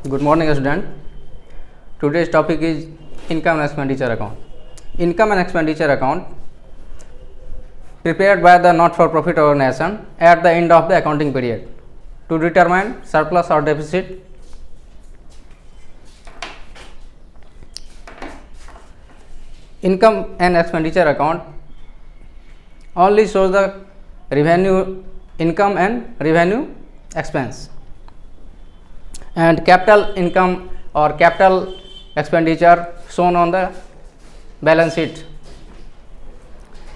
Good morning, student. Today's topic is income and expenditure account. Income and expenditure account prepared by the not-for-profit organization at the end of the accounting period to determine surplus or deficit. Income and expenditure account only shows the revenue, income and revenue expense, and capital income or capital expenditure shown on the balance sheet.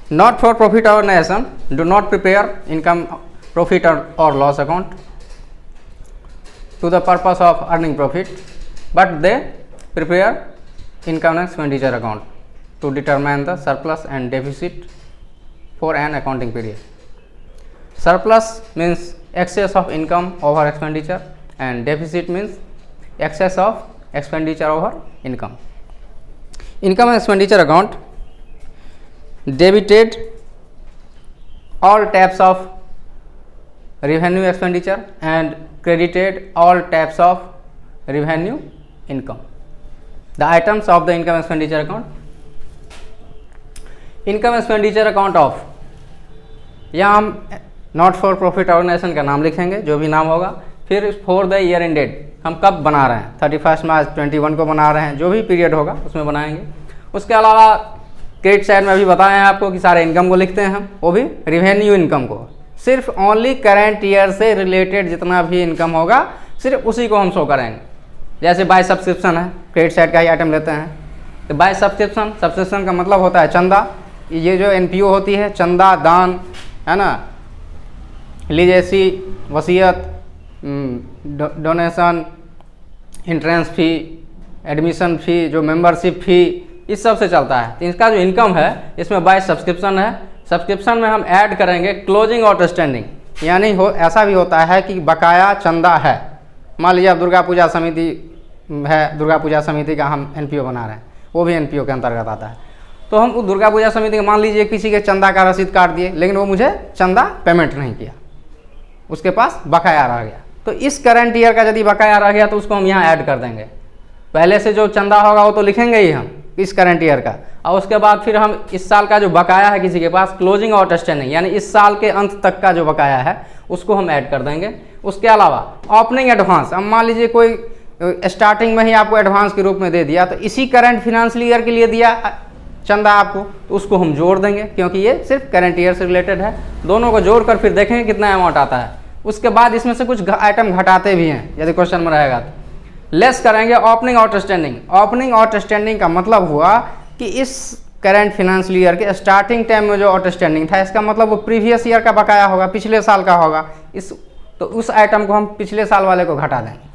Not for profit organization do not prepare income, profit or loss account to the purpose of earning profit, but they prepare income and expenditure account to determine the surplus and deficit for an accounting period. Surplus means excess of income over expenditure, and deficit means excess of expenditure over income. Income and expenditure account debited all types of revenue expenditure and credited all types of revenue income. The items of the income expenditure account. Income expenditure account of, यहाँ हम not for profit organisation का नाम लिखेंगे, जो भी नाम होगा, फिर फॉर द ईयर एंडेड हम कब बना रहे हैं, 31 मार्च 21 को बना रहे हैं, जो भी पीरियड होगा उसमें बनाएंगे. उसके अलावा क्रेडिट साइड में भी बताए हैं आपको कि सारे इनकम को लिखते हैं हम, वो भी रिवेन्यू इनकम को, सिर्फ ओनली करेंट ईयर से रिलेटेड जितना भी इनकम होगा सिर्फ उसी को हम शो करेंगे. जैसे बाय सब्सक्रिप्शन है, क्रेडिट साइड का ही आइटम लेते हैं, तो बाय सब्सक्रिप्शन, सब्सक्रिप्शन का मतलब होता है चंदा. ये जो एनपीओ होती है, चंदा, दान, है ना, लीजेसी, वसीयत, डोनेशन, एंट्रेंस फ़ी, एडमिशन फ़ी, जो मेंबरशिप फ़ी, इस सब से चलता है. तो इसका जो इनकम है इसमें बाय सब्सक्रिप्शन है. सब्सक्रिप्शन में हम ऐड करेंगे क्लोजिंग आउटस्टैंडिंग, यानी ऐसा भी होता है कि बकाया चंदा है. मान लीजिए अब दुर्गा पूजा समिति है, दुर्गा पूजा समिति का हम एनपीओ बना रहे हैं, वो भी एनपीओ के अंतर्गत आता है. तो हम उस दुर्गा पूजा समिति के, मान लीजिए किसी के चंदा का रसीद काट दिए, लेकिन वो मुझे चंदा पेमेंट नहीं किया, उसके पास बकाया रह गया. तो इस करंट ईयर का यदि बकाया रह गया तो उसको हम यहाँ ऐड कर देंगे. पहले से जो चंदा होगा वो तो लिखेंगे ही हम इस करंट ईयर का, और उसके बाद फिर हम इस साल का जो बकाया है किसी के पास, क्लोजिंग आउटस्टैंडिंग, यानी इस साल के अंत तक का जो बकाया है उसको हम ऐड कर देंगे. उसके अलावा ओपनिंग एडवांस, अब मान लीजिए कोई स्टार्टिंग में ही आपको एडवांस के रूप में दे दिया, तो इसी करंट फिनेंशियल ईयर के लिए दिया चंदा आपको, तो उसको हम जोड़ देंगे, क्योंकि ये सिर्फ करंट ईयर से रिलेटेड है. दोनों को जोड़कर फिर देखेंगे कितना अमाउंट आता है. उसके बाद इसमें से कुछ आइटम घटाते भी हैं, यदि क्वेश्चन में रहेगा तो. लेस करेंगे ओपनिंग आउटस्टैंडिंग. ओपनिंग आउटस्टैंडिंग का मतलब हुआ कि इस करंट फिनेंशियल ईयर के स्टार्टिंग टाइम में जो आउटस्टैंडिंग था, इसका मतलब वो प्रीवियस ईयर का बकाया होगा, पिछले साल का होगा. तो उस आइटम को हम पिछले साल वाले को घटा देंगे.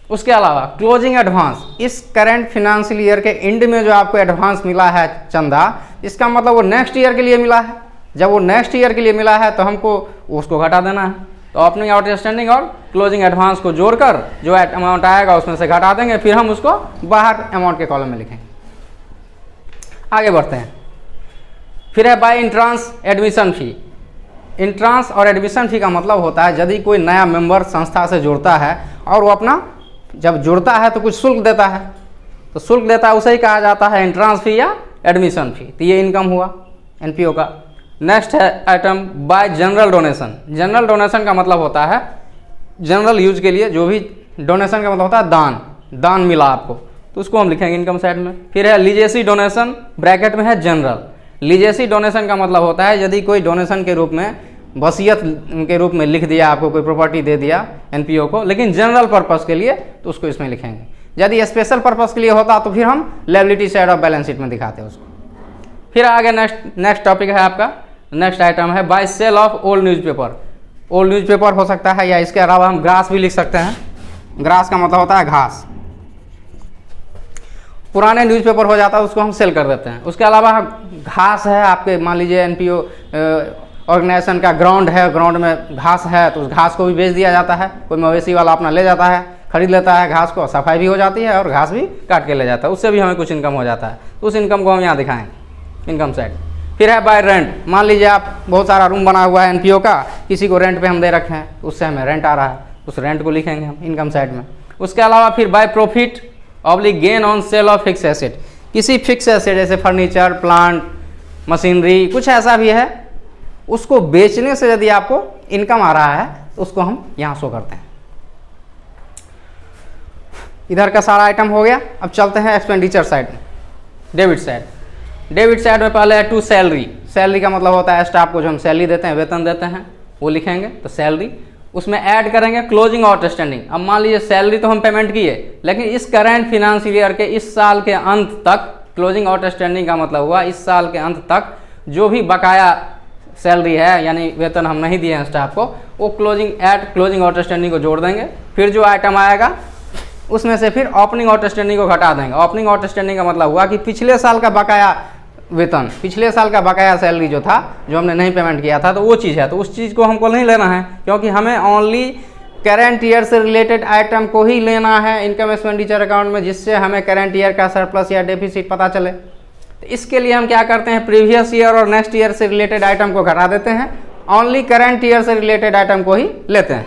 उसके अलावा क्लोजिंग एडवांस, इस करंट फिनेंशियल ईयर के एंड में जो आपको एडवांस मिला है चंदा, इसका मतलब वो नेक्स्ट ईयर के लिए मिला है. जब वो नेक्स्ट ईयर के लिए मिला है तो हमको उसको घटा देना है. तो ओपनिंग आउटस्टैंडिंग और क्लोजिंग एडवांस को जोड़कर जो अमाउंट आएगा उसमें से घटा देंगे, फिर हम उसको बाहर अमाउंट के कॉलम में लिखेंगे. आगे बढ़ते हैं. फिर है by entrance admission fee. Entrance और एडमिशन फ़ी का मतलब होता है यदि कोई नया मेंबर संस्था से जुड़ता है और वो अपना जब जुड़ता है तो कुछ शुल्क देता है, तो शुल्क देता है उसे ही कहा जाता है एंट्रांस फ़ी या एडमिशन फ़ी. तो ये इनकम हुआ एनपीओ का. नेक्स्ट है item by general donation. General donation का मतलब होता है जनरल यूज के लिए, जो भी डोनेशन का मतलब होता है दान, दान मिला आपको, तो उसको हम लिखेंगे इनकम साइड में. फिर है लीजेसी डोनेशन, ब्रैकेट में है जनरल. लीजेसी डोनेशन का मतलब होता है यदि कोई डोनेशन के रूप में, वसीयत के रूप में लिख दिया, आपको कोई प्रॉपर्टी दे दिया एनपीओ को, लेकिन जनरल पर्पस के लिए, तो उसको इसमें लिखेंगे. यदि स्पेशल पर्पस के लिए होता तो फिर हम liability side of balance sheet में दिखाते हैं उसको. फिर आगे नेक्स्ट टॉपिक है आपका, नेक्स्ट आइटम है by sale of old newspaper. Old newspaper हो सकता है, या इसके अलावा हम ग्रास भी लिख सकते हैं. ग्रास का मतलब होता है घास. पुराने न्यूज़पेपर हो जाता है उसको हम सेल कर देते हैं. उसके अलावा घास है आपके, मान लीजिए एनपीओ ऑर्गेनाइजेशन का ग्राउंड है, ग्राउंड में घास है, तो उस घास को भी बेच दिया जाता है. कोई मवेशी वाला अपना ले जाता है, खरीद लेता है घास को, सफाई भी हो जाती है और घास भी काट के ले जाता है, उससे भी हमें कुछ इनकम हो जाता है. तो उस इनकम को हम यहाँ दिखाएंगे इनकम साइड. फिर है बाय रेंट, मान लीजिए आप बहुत सारा रूम बना हुआ है एनपीओ का, किसी को रेंट पे हम दे रखे हैं, उससे हमें रेंट आ रहा है, उस रेंट को लिखेंगे हम इनकम साइड में. उसके अलावा फिर by profit oblique gain on sale of fix asset, किसी फिक्स एसेट जैसे फर्नीचर, प्लांट, मशीनरी, कुछ ऐसा भी है, उसको बेचने से यदि आपको इनकम आ रहा है तो उसको हम यहाँ शो करते हैं। इधर का सारा आइटम हो गया। अब चलते हैं एक्सपेंडिचर साइड में, डेबिट साइड। डेबिट साइड में पहले है टू सैलरी। सैलरी का मतलब होता है स्टाफ को जो हम सैलरी देते हैं, वेतन देते हैं, वो लिखेंगे तो सैलरी। उसमें ऐड करेंगे क्लोजिंग आउटस्टैंडिंग। अब मान लीजिए सैलरी तो हम पेमेंट किए, लेकिन इस करेंट फिनेंशियल ईयर के इस साल के अंत तक, क्लोजिंग आउटस्टैंडिंग का मतलब हुआ इस साल के अंत तक जो भी बकाया सैलरी है यानी वेतन हम नहीं दिए हैं स्टाफ को, वो क्लोजिंग आउटस्टैंडिंग को जोड़ देंगे। फिर जो आइटम आएगा उसमें से फिर ओपनिंग आउटस्टैंडिंग को घटा देंगे। ओपनिंग आउटस्टैंडिंग का मतलब हुआ कि पिछले साल का बकाया वेतन, पिछले साल का बकाया सैलरी जो था, जो हमने नहीं पेमेंट किया था, तो वो चीज़ है, तो उस चीज़ को हमको नहीं लेना है, क्योंकि हमें ओनली करेंट ईयर से रिलेटेड आइटम को ही लेना है इनकम एक्सपेंडिचर अकाउंट में, जिससे हमें करेंट ईयर का सरप्लस या डेफिसिट पता चले। तो इसके लिए हम क्या करते हैं, प्रीवियस ईयर और नेक्स्ट ईयर से रिलेटेड आइटम को घटा देते हैं, ओनली करेंट ईयर से रिलेटेड आइटम को ही लेते हैं।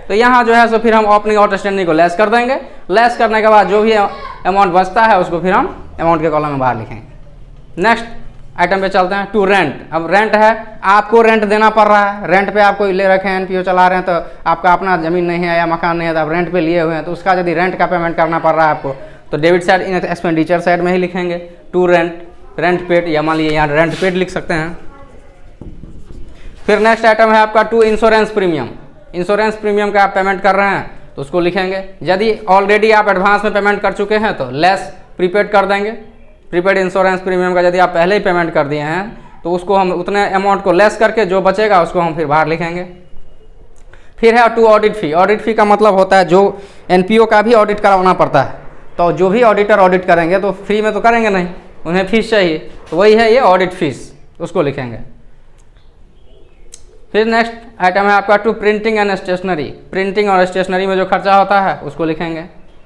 तो यहाँ जो है सो फिर हम ओपनिंग आउटस्टैंडिंग को लेस कर देंगे। लेस करने के बाद जो भी अमाउंट बचता है उसको फिर हम अमाउंट के कॉलम में बाहर लिखेंगे। नेक्स्ट आइटम पे चलते हैं, टू रेंट। अब रेंट है, आपको रेंट देना पड़ रहा है, रेंट पे आपको ले रखे हैं, एनपीओ चला रहे हैं, तो आपका अपना ज़मीन नहीं है या मकान नहीं है, तो आप रेंट पे लिए हुए हैं, तो उसका यदि रेंट का पेमेंट करना पड़ रहा है आपको, तो डेबिट साइड इन एक्सपेंडिचर साइड में ही लिखेंगे टू रेंट, रेंट पेड, या मान लीजिए यहाँ रेंट पेड लिख सकते हैं। फिर नेक्स्ट आइटम है आपका to insurance premium. Insurance premium का आप पेमेंट कर रहे हैं तो उसको लिखेंगे। यदि ऑलरेडी आप एडवांस में पेमेंट कर चुके हैं तो लेस प्रीपेड कर देंगे। प्रीपेड इंश्योरेंस प्रीमियम का यदि आप पहले ही पेमेंट कर दिए हैं तो उसको हम उतने अमाउंट को लेस करके जो बचेगा उसको हम फिर बाहर लिखेंगे। फिर है टू ऑडिट फी। ऑडिट फी का मतलब होता है जो एनपीओ का भी ऑडिट करवाना पड़ता है, तो जो भी ऑडिटर ऑडिट करेंगे तो फ्री में तो करेंगे नहीं, उन्हें फीस चाहिए, तो वही है ये ऑडिट फीस, उसको लिखेंगे। फिर नेक्स्ट आइटम है आपका to printing and stationery. Printing और स्टेशनरी में जो खर्चा होता है उसको लिखेंगे।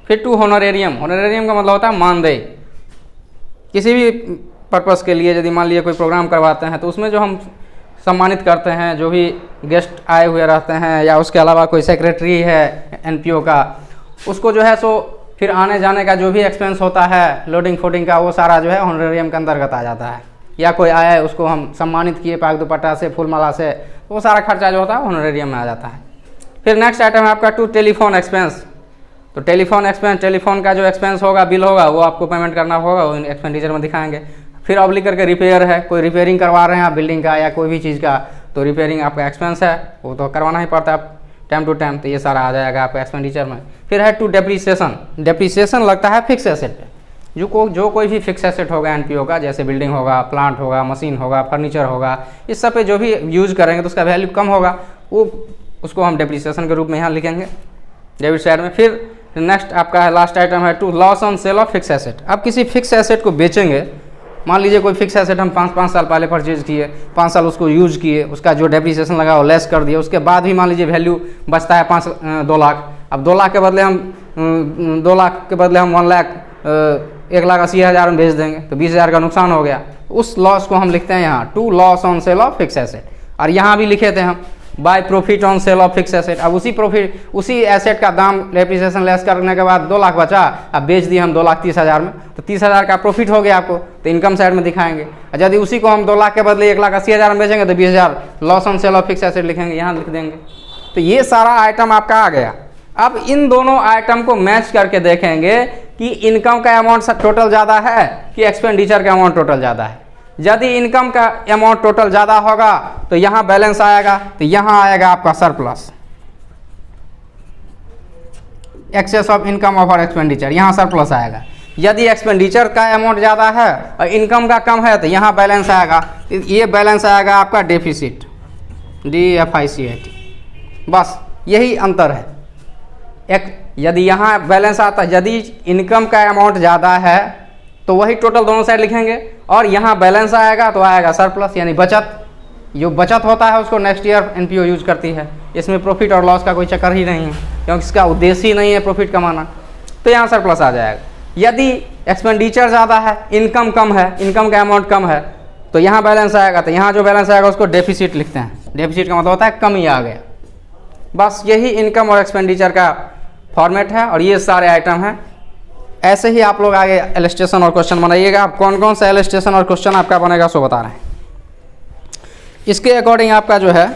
फिर टू होनोरेरियम। होनोरेरियम का मतलब होता है मानदेय। किसी भी पर्पस के लिए यदि मान लीजिए कोई प्रोग्राम करवाते हैं तो उसमें जो हम सम्मानित करते हैं, जो भी गेस्ट आए हुए रहते हैं, या उसके अलावा कोई सेक्रेटरी है एनपीओ का, उसको जो है सो फिर आने जाने का जो भी एक्सपेंस होता है, लोडिंग फोडिंग का, वो सारा जो है होनोरेरियम के अंतर्गत आ जाता है। या कोई आया है उसको हम सम्मानित किए पाग दुपट्टा से, फूल माला से, तो वो सारा खर्चा जो होता है होनोरेरियम में आ जाता है। फिर नेक्स्ट आइटम है आपका टू टेलीफोन एक्सपेंस। तो टेलीफोन एक्सपेंस, टेलीफोन का जो एक्सपेंस होगा, बिल होगा, वो आपको पेमेंट करना होगा, वो एक्सपेंडिचर में दिखाएंगे। फिर ऑब्लिक करके रिपेयर है, कोई रिपेयरिंग करवा रहे हैं आप बिल्डिंग का या कोई भी चीज़ का, तो रिपेयरिंग आपका एक्सपेंस है, वो तो करवाना ही पड़ता है टाइम टू टाइम, तो ये सारा आ जाएगा आपका एक्सपेंडिचर में। फिर है टू डेप्रीसिएशन। डेप्रीसिएशन लगता है फिक्स एसेट पे। जो कोई भी फिक्स एसेट होगा एनपीओ का, जैसे बिल्डिंग होगा, प्लांट होगा, मशीन होगा, फर्नीचर होगा, इस सब पे जो भी यूज करेंगे तो उसका वैल्यू कम होगा, वो उसको हम डेप्रीसिएशन के रूप में यहाँ लिखेंगे डेबिट साइड में। फिर नेक्स्ट आपका है लास्ट आइटम है to loss on sale of fix asset. अब किसी फिक्स एसेट को बेचेंगे, मान लीजिए कोई फिक्स एसेट हम 5 साल पहले परचेज किए, 5 साल उसको यूज किए, उसका जो डेप्रीसिएशन लगा वो लेस कर दिया, उसके बाद भी मान लीजिए वैल्यू बचता है 2 लाख। अब 2 लाख के बदले हम 1,80,000 में बेच देंगे तो 20,000 का नुकसान हो गया। उस लॉस को हम लिखते हैं यहाँ to loss on sale of fix asset. और यहाँ भी लिखे थे हम by profit on sale of fix asset. अब उसी एसेट का दाम डेप्रिसिएशन लेस करने के बाद 2 लाख बचा, अब बेच दिए हम 2,30,000 में, तो 30,000 का प्रॉफिट हो गया आपको, तो इनकम साइड में दिखाएंगे। और यदि उसी को हम 2 लाख के बदले 1,80,000 में बेचेंगे तो 20,000 loss on sale of fix asset लिखेंगे, यहाँ लिख देंगे। तो ये सारा आइटम आपका आ गया। अब इन दोनों आइटम को मैच करके देखेंगे कि इनकम का अमाउंट टोटल ज़्यादा है कि एक्सपेंडिचर का अमाउंट टोटल ज़्यादा है। यदि इनकम का अमाउंट टोटल ज़्यादा होगा तो यहाँ बैलेंस आएगा, तो यहाँ आएगा आपका surplus, excess of income over expenditure, यहाँ सरप्लस आएगा। यदि एक्सपेंडिचर का अमाउंट ज़्यादा है और इनकम का कम है तो यहाँ बैलेंस आएगा, ये बैलेंस आएगा आपका डेफिसिट, DFICIT। बस यही अंतर है। यदि यहाँ बैलेंस आता, यदि इनकम का अमाउंट ज़्यादा है तो वही टोटल दोनों साइड लिखेंगे, और यहाँ बैलेंस आएगा तो आएगा सरप्लस, यानी बचत। जो बचत होता है उसको नेक्स्ट ईयर एनपीओ यूज करती है। इसमें प्रॉफिट और लॉस का कोई चक्कर ही नहीं है, क्योंकि इसका उद्देश्य ही नहीं है प्रॉफिट कमाना, तो यहाँ सरप्लस आ जाएगा। यदि एक्सपेंडिचर ज़्यादा है, इनकम कम है, इनकम का अमाउंट कम है, तो यहाँ बैलेंस आएगा, तो यहाँ जो बैलेंस आएगा उसको डेफिसिट लिखते हैं। डेफिसिट का मतलब होता है कमी आ गया। बस यही इनकम और एक्सपेंडिचर का फॉर्मेट है और ये सारे आइटम हैं। ऐसे ही आप लोग आगे इलस्ट्रेशन और क्वेश्चन बनाइएगा। आप कौन कौन सा इलस्ट्रेशन और क्वेश्चन आपका बनेगा सो बता रहे हैं। इसके अकॉर्डिंग आपका जो है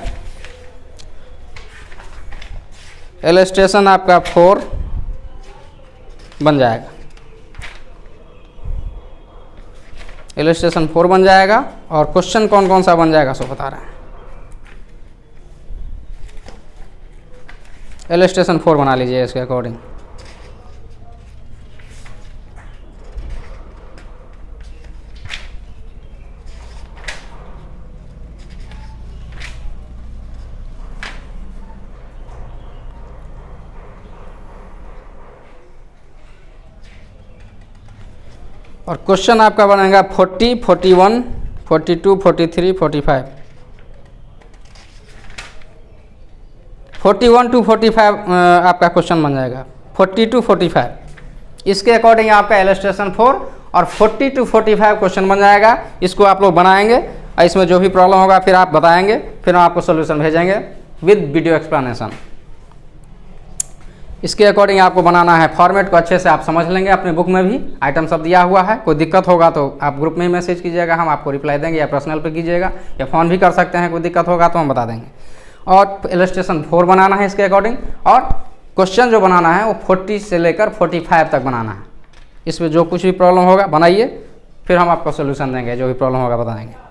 इलस्ट्रेशन आपका 4 बन जाएगा, इलस्ट्रेशन 4 बन जाएगा। और क्वेश्चन कौन कौन सा बन जाएगा सो बता रहे हैं। इलस्ट्रेशन 4 बना लीजिए इसके अकॉर्डिंग। और क्वेश्चन आपका बनेगा 40, 41, 42, 43, 45, 41 to 45 आपका क्वेश्चन बन जाएगा, 40 to 45। इसके अकॉर्डिंग आपका इलस्ट्रेशन 4 और 40 to 45 क्वेश्चन बन जाएगा। इसको आप लोग बनाएंगे और इसमें जो भी प्रॉब्लम होगा फिर आप बताएंगे, फिर हम आपको सोल्यूशन भेजेंगे विद वीडियो एक्सप्लेनेशन। इसके अकॉर्डिंग आपको बनाना है। फॉर्मेट को अच्छे से आप समझ लेंगे, अपने बुक में भी आइटम सब दिया हुआ है। कोई दिक्कत होगा तो आप ग्रुप में ही मैसेज कीजिएगा, हम आपको रिप्लाई देंगे, या पर्सनल पे कीजिएगा या फ़ोन भी कर सकते हैं। कोई दिक्कत होगा तो हम बता देंगे। और इलस्ट्रेशन 4 बनाना है इसके अकॉर्डिंग, और क्वेश्चन जो बनाना है वो 40 से लेकर 45 तक बनाना है। इसमें जो कुछ भी प्रॉब्लम होगा बनाइए, फिर हम आपको सोल्यूशन देंगे, जो भी प्रॉब्लम होगा बताएंगे।